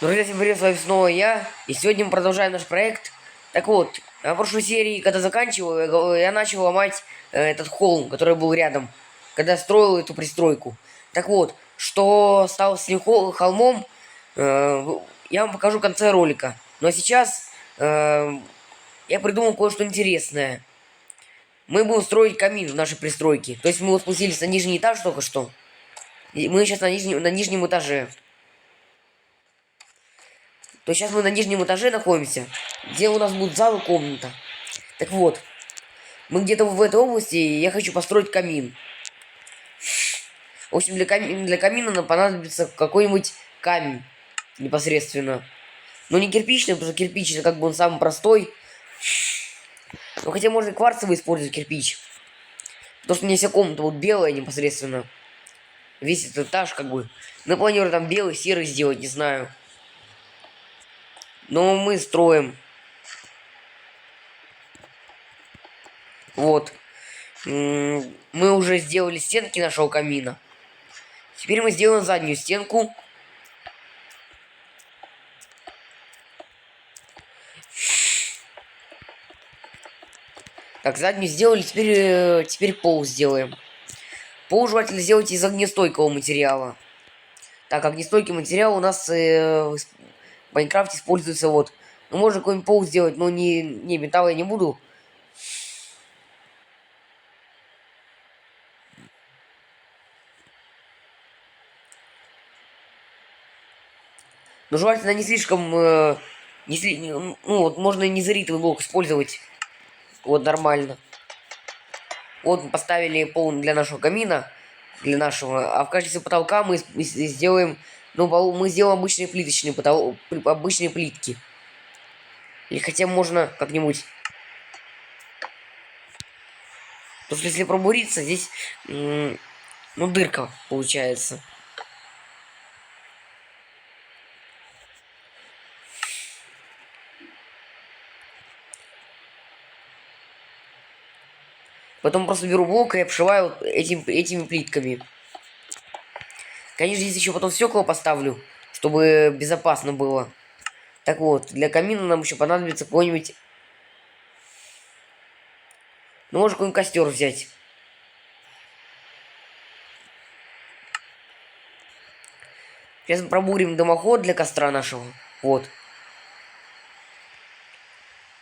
Друзья, всем привет, с вами снова я. И сегодня мы продолжаем наш проект. Так вот, в прошлой серии, когда заканчивал, я начал ломать этот холм, который был рядом, когда строил эту пристройку. Так вот, что стало с этим холмом, я вам покажу в конце ролика. Но сейчас я придумал кое-что интересное. Мы будем строить камин в нашей пристройке. То есть мы вот спустились на нижний этаж только что. И мы сейчас на нижнем этаже. То сейчас мы на нижнем этаже находимся, где у нас будет зал и комната. Так вот, мы где-то в этой области, и я хочу построить камин. В общем, для камина нам понадобится какой-нибудь камень непосредственно. Но не кирпичный, потому что кирпичный как бы он самый простой. Но хотя можно и кварцевый использовать кирпич. Потому что у меня вся комната вот белая непосредственно. Весь этот этаж как бы. Мы планируем там белый, серый сделать, не знаю. Но мы строим. Вот. Мы уже сделали стенки нашего камина. Теперь мы сделаем заднюю стенку. Так, заднюю сделали, теперь пол сделаем. Пол желательно сделать из огнестойкого материала. Так, огнестойкий материал у нас в Майнкрафте используется вот. Ну, можно какой-нибудь пол сделать, но не металла я не буду. Но желательно не слишком... ну, вот, можно и незаритовый блок использовать. Вот, нормально. Вот мы поставили пол для нашего камина. Для нашего. А в качестве потолка мы сделаем... Ну, мы сделаем обычные плиточные потолок, обычные плитки. Или хотя можно как-нибудь... Потому что если пробуриться, здесь... ну, дырка получается. Потом просто беру блок и обшиваю вот этими плитками. Конечно, здесь еще потом стекла поставлю, чтобы безопасно было. Так вот, для камина нам еще понадобится какой-нибудь... Ну, можно какой-нибудь костер взять. Сейчас мы пробурим дымоход для костра нашего. Вот.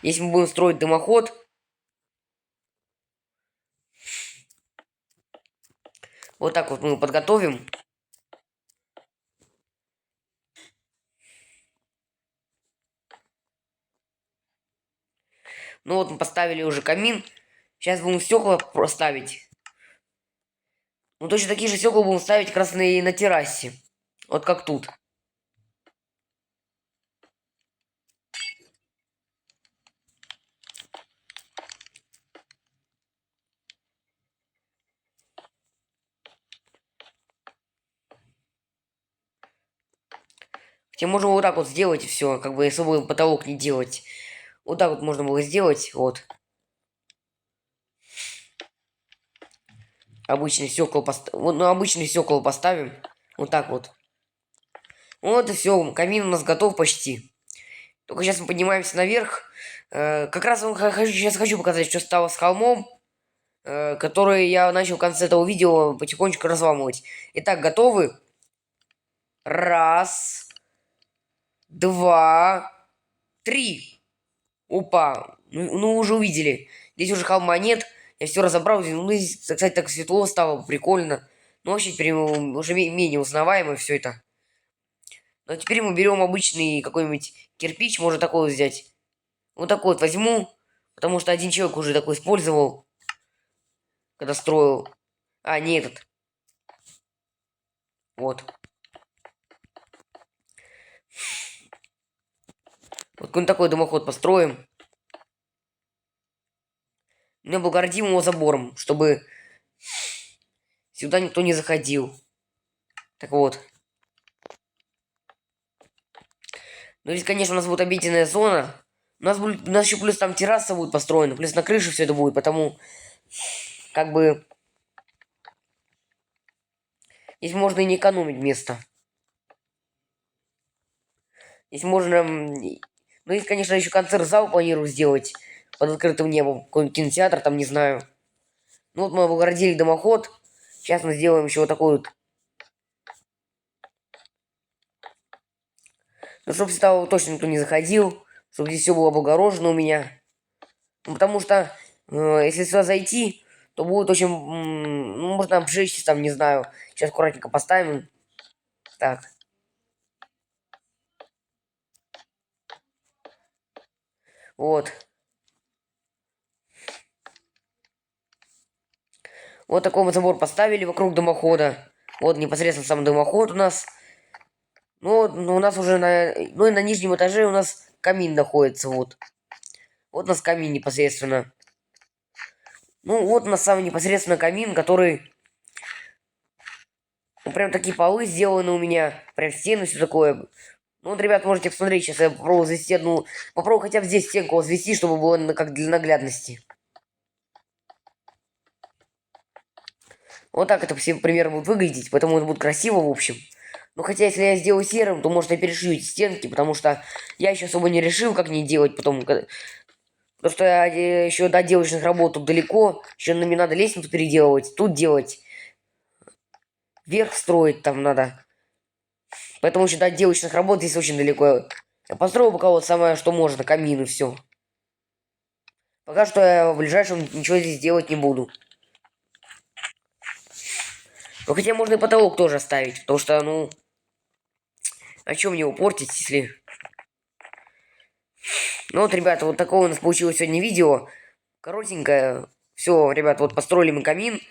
Если мы будем строить дымоход... Вот так вот мы его подготовим. Ну вот мы поставили уже камин. Сейчас будем стекла ставить. Ну точно такие же стекла будем ставить как раз на террасе. Вот как тут. Хотя можно вот так вот сделать и все, как бы особо потолок не делать. Вот так вот можно было сделать, вот. Обычные стекла вот, ну, обычные стекла поставим. Вот так вот. Вот и все, камин у нас готов почти. Только сейчас мы поднимаемся наверх. Как раз вам сейчас хочу показать, что стало с холмом, который я начал в конце этого видео потихонечку разламывать. Итак, готовы? Раз, два, три. Опа. Ну, уже увидели. Здесь уже холма нет. Я все разобрал. Ну, здесь, кстати, так светло стало, прикольно. Ну, вообще, теперь уже менее узнаваемо все это. Но теперь мы берем обычный какой-нибудь кирпич, можно такой вот взять. Вот такой вот возьму, потому что один человек уже такой использовал, когда строил. А, не этот. Вот. Вот какой-нибудь такой дымоход построим. Мы облагородим его забором, чтобы сюда никто не заходил. Так вот. Ну, здесь, конечно, у нас будет обеденная зона. У нас еще плюс там терраса будет построена, плюс на крыше все это будет, потому как бы здесь можно и не экономить место. Здесь можно... Ну, здесь, конечно, еще концерт-зал планирую сделать под открытым небом. Какой-нибудь кинотеатр, там, не знаю. Ну, вот мы обгородили дымоход. Сейчас мы сделаем еще вот такой вот. Ну, чтобы сюда точно никто не заходил. Чтобы здесь все было облагорожено у меня. Ну, потому что, если сюда зайти, то будет очень... ну, можно обжечься там, не знаю. Сейчас аккуратненько поставим. Так. Вот. Вот такой мы забор поставили вокруг дымохода. Вот непосредственно сам дымоход у нас. Ну, у нас уже на... Ну, и на нижнем этаже у нас камин находится, вот. Вот у нас камин непосредственно. Ну, вот у нас самый непосредственно камин, который... Ну, прям такие полы сделаны у меня. Прям стены, все такое. Ну, вот, ребят, можете посмотреть. Сейчас я попробую завести одну... Попробую хотя бы здесь стенку возвести, чтобы было как для наглядности. Вот так это все примерно будет выглядеть. Поэтому это будет красиво, в общем. Ну, хотя, если я сделаю серым, то, может, я перешью эти стенки, потому что я еще особо не решил, как не делать потом. Потому что я еще до отделочных работ тут далеко. Еще мне надо лестницу переделывать, тут делать. Вверх строить там надо. Поэтому еще до отделочных работ здесь очень далеко. Я построю пока вот самое, что можно, камин и все. Пока что я в ближайшем ничего здесь делать не буду. Ну, хотя можно и потолок тоже оставить, потому что, ну... А чем мне его портить, если... Ну вот, ребята, вот такое у нас получилось сегодня видео. Коротенькое. Все, ребят, вот построили мы камин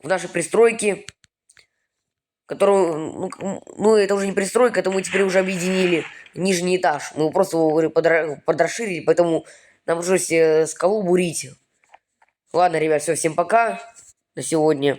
в нашей пристройке, которую, ну, это уже не пристройка, это мы теперь уже объединили нижний этаж. Мы просто его подрасширили, поэтому нам пришлось скалу бурить. Ладно, ребят, все, всем пока на сегодня.